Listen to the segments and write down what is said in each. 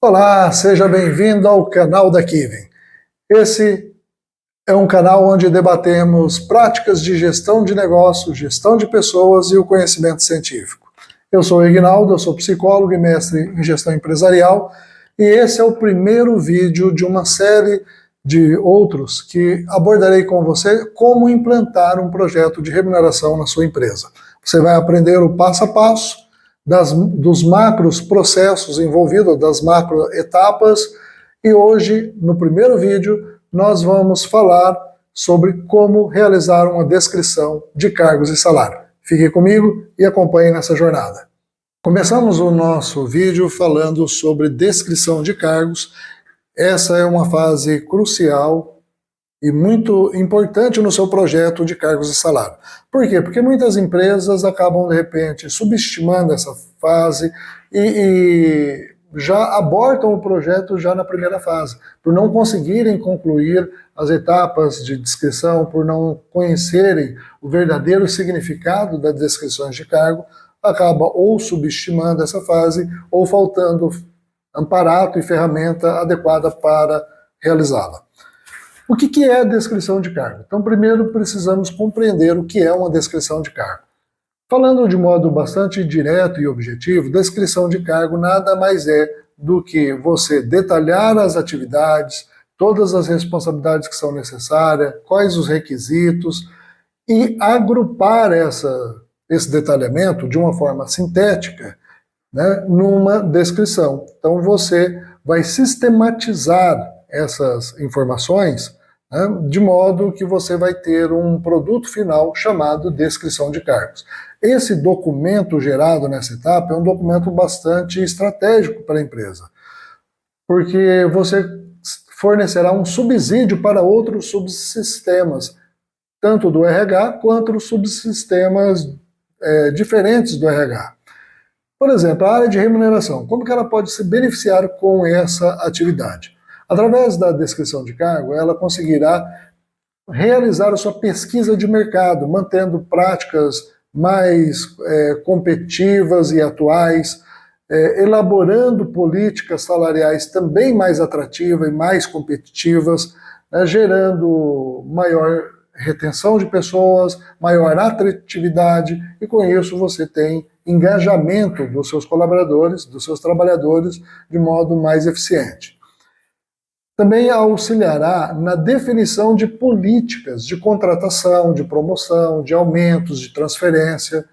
Olá, seja bem-vindo ao canal da Kiven. Esse é um canal onde debatemos práticas de gestão de negócios, gestão de pessoas e o conhecimento científico. Eu sou o Ignaldo, eu sou psicólogo e mestre em gestão empresarial, e esse é o primeiro vídeo de uma série de outros que abordarei com você como implantar um projeto de remuneração na sua empresa. Você vai aprender o passo a passo dos macros processos envolvidos, das macro etapas, e hoje, no primeiro vídeo, nós vamos falar sobre como realizar uma descrição de cargos e salário. Fique comigo e acompanhe nessa jornada. Começamos o nosso vídeo falando sobre descrição de cargos. Essa é uma fase crucial e muito importante no seu projeto de cargos e salário. Por quê? Porque muitas empresas acabam, de repente, subestimando essa fase e já abortam o projeto já na primeira fase, por não conseguirem concluir as etapas de descrição, por não conhecerem o verdadeiro significado das descrições de cargo, acaba ou subestimando essa fase ou faltando aparato e ferramenta adequada para realizá-la. O que é a descrição de cargo? Então, primeiro precisamos compreender o que é uma descrição de cargo. Falando de modo bastante direto e objetivo, descrição de cargo nada mais é do que você detalhar as atividades, todas as responsabilidades que são necessárias, quais os requisitos, e agrupar esse detalhamento de uma forma sintética, né, numa descrição. Então você vai sistematizar essas informações, né, de modo que você vai ter um produto final chamado descrição de cargos. Esse documento gerado nessa etapa é um documento bastante estratégico para a empresa, porque você fornecerá um subsídio para outros subsistemas, tanto do RH quanto os subsistemas diferentes do RH. Por exemplo, a área de remuneração, como que ela pode se beneficiar com essa atividade? Através da descrição de cargo, ela conseguirá realizar a sua pesquisa de mercado, mantendo práticas mais competitivas e atuais, elaborando políticas salariais também mais atrativas e mais competitivas, né, gerando maior retenção de pessoas, maior atratividade, e com isso você tem engajamento dos seus colaboradores, dos seus trabalhadores, de modo mais eficiente. Também auxiliará na definição de políticas de contratação, de promoção, de aumentos, de transferência.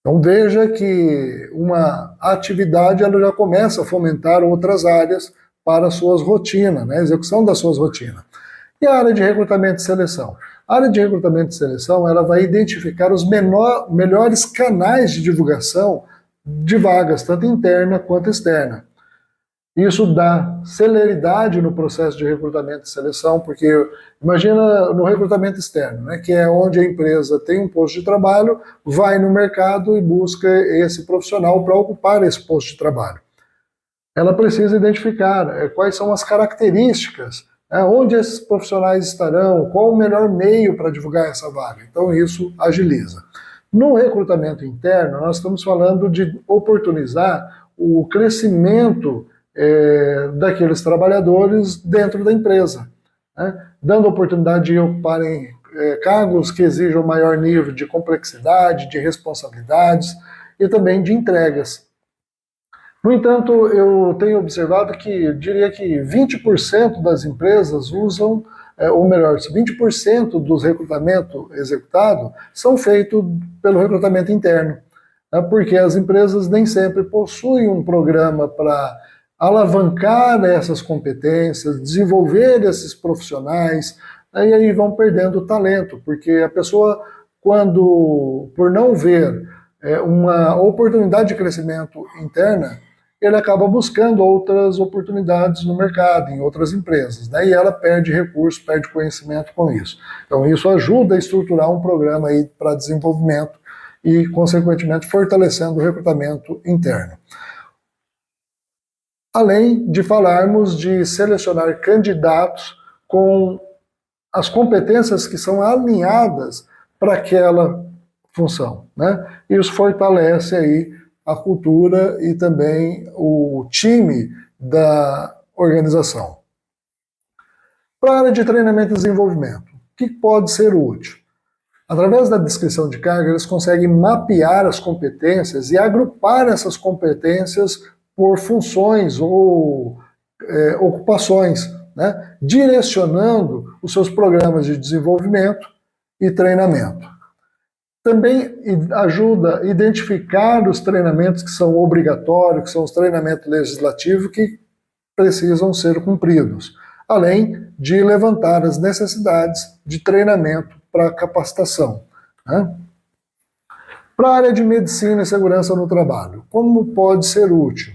Então veja que uma atividade ela já começa a fomentar outras áreas para as suas rotinas, né, a execução das suas rotinas. E a área de recrutamento e seleção? A área de recrutamento e seleção ela vai identificar os melhores canais de divulgação de vagas, tanto interna quanto externa. Isso dá celeridade no processo de recrutamento e seleção, porque imagina no recrutamento externo, né, que é onde a empresa tem um posto de trabalho, vai no mercado e busca esse profissional para ocupar esse posto de trabalho. Ela precisa identificar quais são as características, onde esses profissionais estarão, qual o melhor meio para divulgar essa vaga. Então isso agiliza. No recrutamento interno, nós estamos falando de oportunizar o crescimento daqueles trabalhadores dentro da empresa, né, dando oportunidade de ocuparem cargos que exijam maior nível de complexidade, de responsabilidades e também de entregas. No entanto, eu tenho observado que, diria que 20% das empresas usam, ou melhor, 20% dos recrutamentos executados são feitos pelo recrutamento interno, né, porque as empresas nem sempre possuem um programa para alavancar essas competências, desenvolver esses profissionais, e aí vão perdendo talento, porque a pessoa, quando, por não ver uma oportunidade de crescimento interna, ele acaba buscando outras oportunidades no mercado, em outras empresas, né? E ela perde recurso, perde conhecimento com isso. Então isso ajuda a estruturar um programa aí para desenvolvimento e, consequentemente, fortalecendo o recrutamento interno. Além de falarmos de selecionar candidatos com as competências que são alinhadas para aquela função, né? Isso fortalece aí a cultura e também o time da organização. Para a área de treinamento e desenvolvimento, o que pode ser útil? Através da descrição de cargo, eles conseguem mapear as competências e agrupar essas competências por funções ou ocupações, né? Direcionando os seus programas de desenvolvimento e treinamento. Também ajuda a identificar os treinamentos que são obrigatórios, que são os treinamentos legislativos que precisam ser cumpridos, além de levantar as necessidades de treinamento para capacitação, né? Para a área de medicina e segurança no trabalho, como pode ser útil?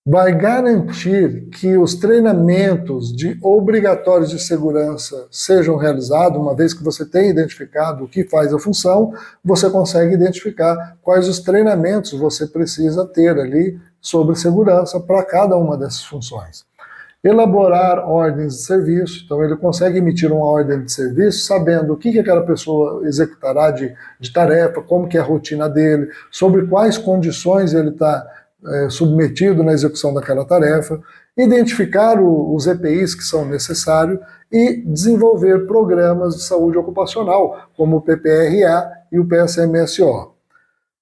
Vai garantir que os treinamentos obrigatórios de segurança sejam realizados, uma vez que você tem identificado o que faz a função, você consegue identificar quais os treinamentos você precisa ter ali sobre segurança para cada uma dessas funções. Elaborar ordens de serviço, então ele consegue emitir uma ordem de serviço sabendo o que aquela pessoa executará de tarefa, como que é a rotina dele, sobre quais condições ele está submetido na execução daquela tarefa, identificar os EPIs que são necessários e desenvolver programas de saúde ocupacional, como o PPRA e o PSMSO.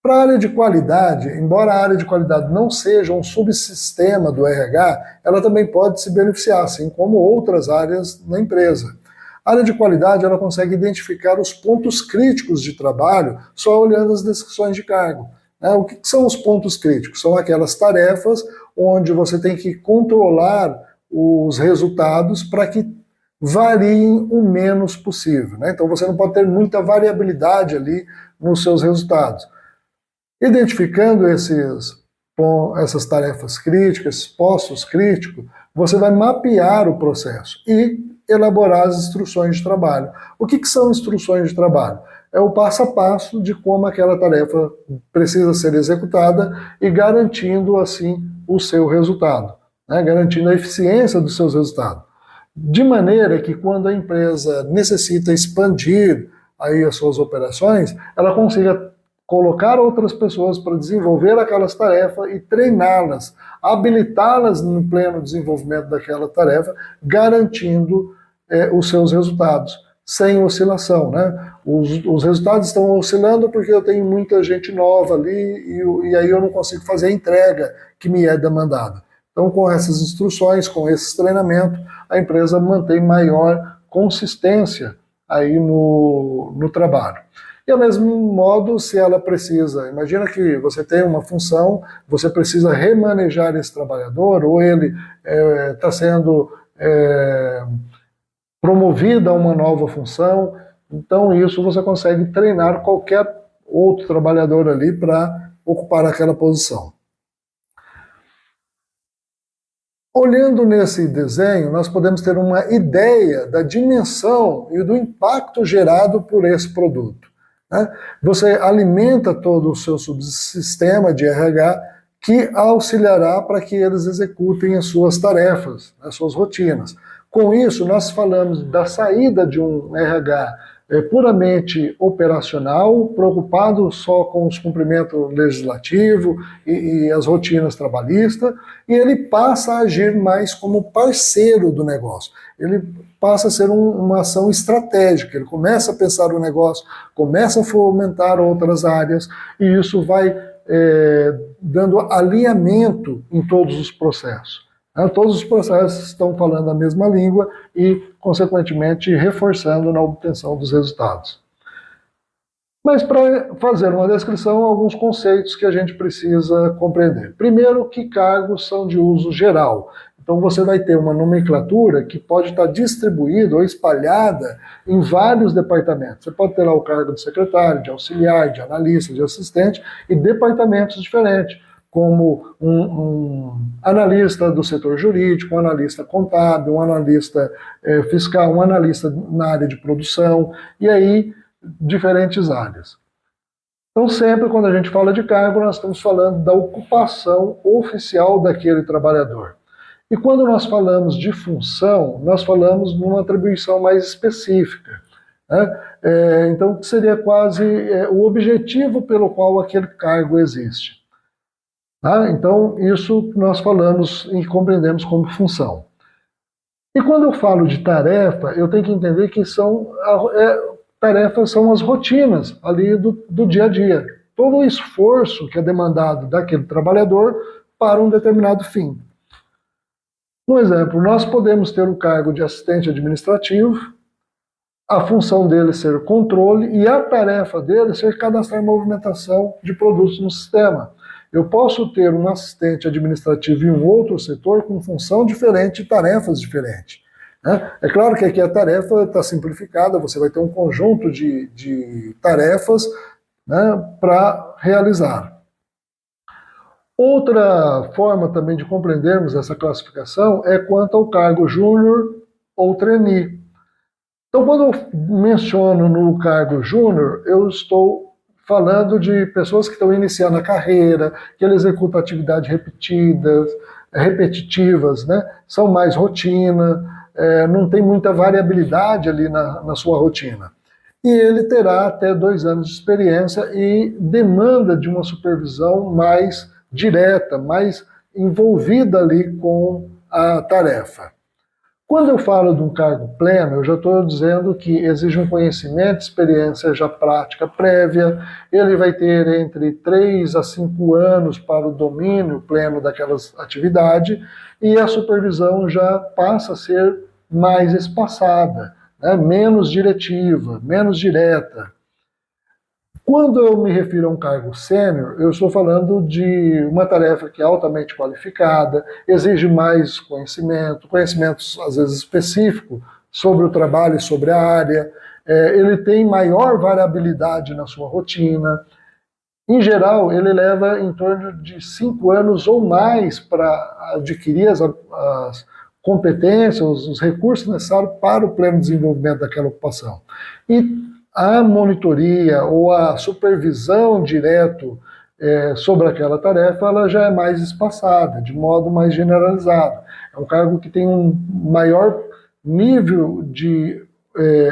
Para a área de qualidade, embora a área de qualidade não seja um subsistema do RH, ela também pode se beneficiar, assim como outras áreas na empresa. A área de qualidade ela consegue identificar os pontos críticos de trabalho só olhando as descrições de cargo. O que são os pontos críticos? São aquelas tarefas onde você tem que controlar os resultados para que variem o menos possível, né? Então você não pode ter muita variabilidade ali nos seus resultados. Identificando essas tarefas críticas, postos críticos, você vai mapear o processo e elaborar as instruções de trabalho. O que são instruções de trabalho? É o passo a passo de como aquela tarefa precisa ser executada e garantindo, assim, o seu resultado, né? Garantindo a eficiência dos seus resultados. De maneira que quando a empresa necessita expandir aí as suas operações, ela consiga colocar outras pessoas para desenvolver aquelas tarefas e treiná-las, habilitá-las no pleno desenvolvimento daquela tarefa, garantindo os seus resultados, sem oscilação, né? Os resultados estão oscilando porque eu tenho muita gente nova ali e aí eu não consigo fazer a entrega que me é demandada. Então, com essas instruções, com esses treinamentos, a empresa mantém maior consistência aí no trabalho. E, ao mesmo modo, se ela precisa, imagina que você tem uma função, você precisa remanejar esse trabalhador, ou ele está sendo promovido a uma nova função, então isso você consegue treinar qualquer outro trabalhador ali para ocupar aquela posição. Olhando nesse desenho, nós podemos ter uma ideia da dimensão e do impacto gerado por esse produto, né? Você alimenta todo o seu subsistema de RH que auxiliará para que eles executem as suas tarefas, as suas rotinas. Com isso, nós falamos da saída de um RH puramente operacional, preocupado só com os cumprimentos legislativos e as rotinas trabalhistas, e ele passa a agir mais como parceiro do negócio. Ele passa a ser uma ação estratégica, ele começa a pensar o negócio, começa a fomentar outras áreas, e isso vai dando alinhamento em todos os processos. Todos os processos estão falando a mesma língua e, consequentemente, reforçando na obtenção dos resultados. Mas para fazer uma descrição, alguns conceitos que a gente precisa compreender. Primeiro, que cargos são de uso geral. Então você vai ter uma nomenclatura que pode estar distribuída ou espalhada em vários departamentos. Você pode ter lá o cargo de secretário, de auxiliar, de analista, de assistente e departamentos diferentes, como um analista do setor jurídico, um analista contábil, um analista fiscal, um analista na área de produção, e aí diferentes áreas. Então sempre quando a gente fala de cargo, nós estamos falando da ocupação oficial daquele trabalhador. E quando nós falamos de função, nós falamos numa atribuição mais específica, né? Então seria quase o objetivo pelo qual aquele cargo existe. Tá? Então, isso nós falamos e compreendemos como função. E quando eu falo de tarefa, eu tenho que entender que tarefas são as rotinas ali do dia a dia. Todo o esforço que é demandado daquele trabalhador para um determinado fim. Um exemplo, nós podemos ter o cargo de assistente administrativo, a função dele ser controle e a tarefa dele ser cadastrar movimentação de produtos no sistema. Eu posso ter um assistente administrativo em um outro setor com função diferente e tarefas diferentes. Né? É claro que aqui a tarefa está simplificada, você vai ter um conjunto de tarefas, né, para realizar. Outra forma também de compreendermos essa classificação é quanto ao cargo júnior ou trainee. Então, quando eu menciono no cargo júnior, eu estou falando de pessoas que estão iniciando a carreira, que ele executa atividades repetitivas, né? São mais rotina, não tem muita variabilidade ali na sua rotina. E ele terá até 2 anos de experiência e demanda de uma supervisão mais direta, mais envolvida ali com a tarefa. Quando eu falo de um cargo pleno, eu já estou dizendo que exige um conhecimento, experiência já prática prévia, ele vai ter entre 3 a 5 anos para o domínio pleno daquelas atividades, e a supervisão já passa a ser mais espaçada, né, menos diretiva, menos direta. Quando eu me refiro a um cargo sênior, eu estou falando de uma tarefa que é altamente qualificada, exige mais conhecimentos às vezes específicos sobre o trabalho e sobre a área, ele tem maior variabilidade na sua rotina. Em geral, ele leva em torno de 5 anos ou mais para adquirir as competências, os recursos necessários para o pleno desenvolvimento daquela ocupação. E a monitoria ou a supervisão direto sobre aquela tarefa, ela já é mais espaçada, de modo mais generalizado. É um cargo que tem um maior nível de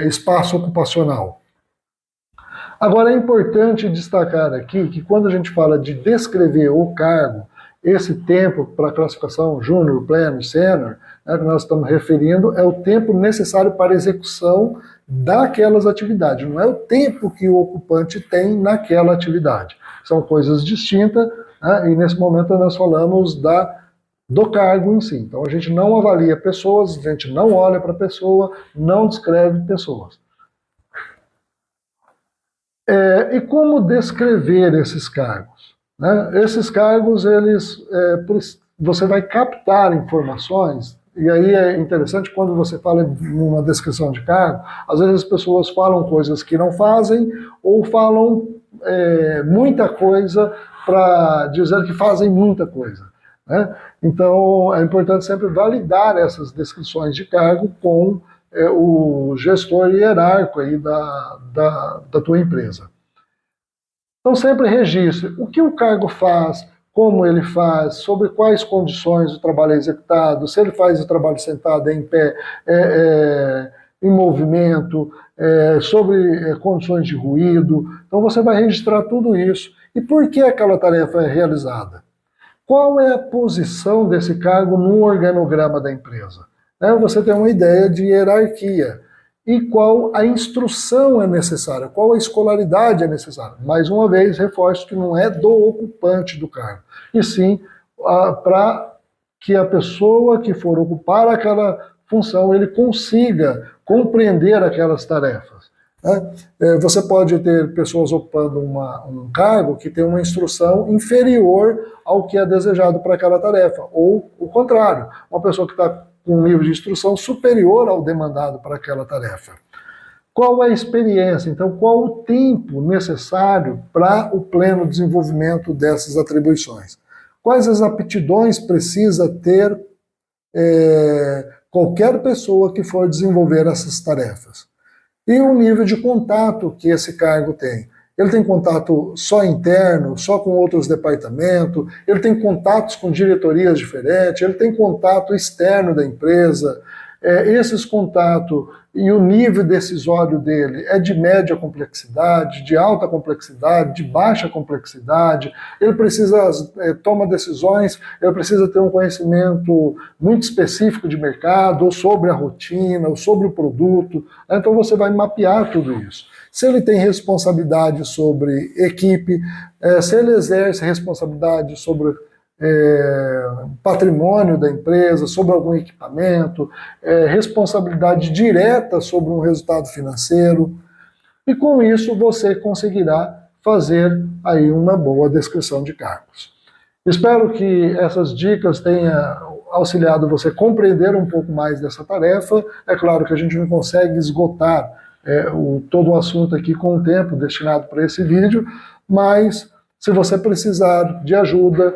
espaço ocupacional. Agora, é importante destacar aqui que quando a gente fala de descrever o cargo, esse tempo para a classificação júnior, pleno, sênior, né, que nós estamos referindo, é o tempo necessário para a execução daquelas atividades, não é o tempo que o ocupante tem naquela atividade. São coisas distintas, né, e nesse momento nós falamos do cargo em si. Então a gente não avalia pessoas, a gente não olha para a pessoa, não descreve pessoas. E como descrever esses cargos? Né? Esses cargos, você vai captar informações, e aí é interessante quando você fala numa descrição de cargo, às vezes as pessoas falam coisas que não fazem, ou falam muita coisa para dizer que fazem muita coisa. Né? Então é importante sempre validar essas descrições de cargo com o gestor hierárquico aí da tua empresa. Então sempre registre o que o cargo faz, como ele faz, sobre quais condições o trabalho é executado, se ele faz o trabalho sentado, em pé, em movimento, sobre condições de ruído. Então você vai registrar tudo isso. E por que aquela tarefa é realizada? Qual é a posição desse cargo no organograma da empresa? Você tem uma ideia de hierarquia. E qual a instrução é necessária, qual a escolaridade é necessária. Mais uma vez, reforço que não é do ocupante do cargo, e sim para que a pessoa que for ocupar aquela função, ele consiga compreender aquelas tarefas. Você pode ter pessoas ocupando um cargo que tem uma instrução inferior ao que é desejado para aquela tarefa, ou o contrário, uma pessoa que está com um nível de instrução superior ao demandado para aquela tarefa. Qual é a experiência? Então, qual o tempo necessário para o pleno desenvolvimento dessas atribuições? Quais as aptidões precisa ter qualquer pessoa que for desenvolver essas tarefas? E o nível de contato que esse cargo tem. Ele tem contato só interno, só com outros departamentos, ele tem contatos com diretorias diferentes, ele tem contato externo da empresa, esses contatos e o nível decisório dele é de média complexidade, de alta complexidade, de baixa complexidade, ele precisa tomar decisões, ele precisa ter um conhecimento muito específico de mercado, ou sobre a rotina, ou sobre o produto, então você vai mapear tudo isso. Se ele tem responsabilidade sobre equipe, se ele exerce responsabilidade sobre patrimônio da empresa, sobre algum equipamento, responsabilidade direta sobre um resultado financeiro, e com isso você conseguirá fazer aí uma boa descrição de cargos. Espero que essas dicas tenham auxiliado você a compreender um pouco mais dessa tarefa. É claro que a gente não consegue esgotar todo o assunto aqui com o tempo destinado para esse vídeo, mas se você precisar de ajuda,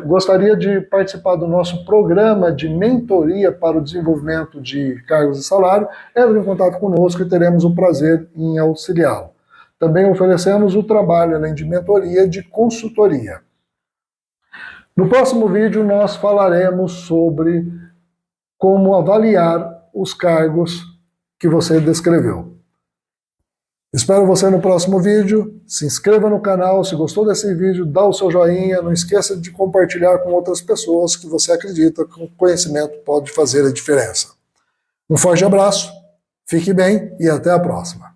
gostaria de participar do nosso programa de mentoria para o desenvolvimento de cargos e salário, entre em contato conosco e teremos o prazer em auxiliá-lo. Também oferecemos o trabalho, além de mentoria, de consultoria. No próximo vídeo nós falaremos sobre como avaliar os cargos que você descreveu. Espero você no próximo vídeo. Se inscreva no canal, se gostou desse vídeo, dá o seu joinha, não esqueça de compartilhar com outras pessoas que você acredita que o conhecimento pode fazer a diferença. Um forte abraço, fique bem e até a próxima.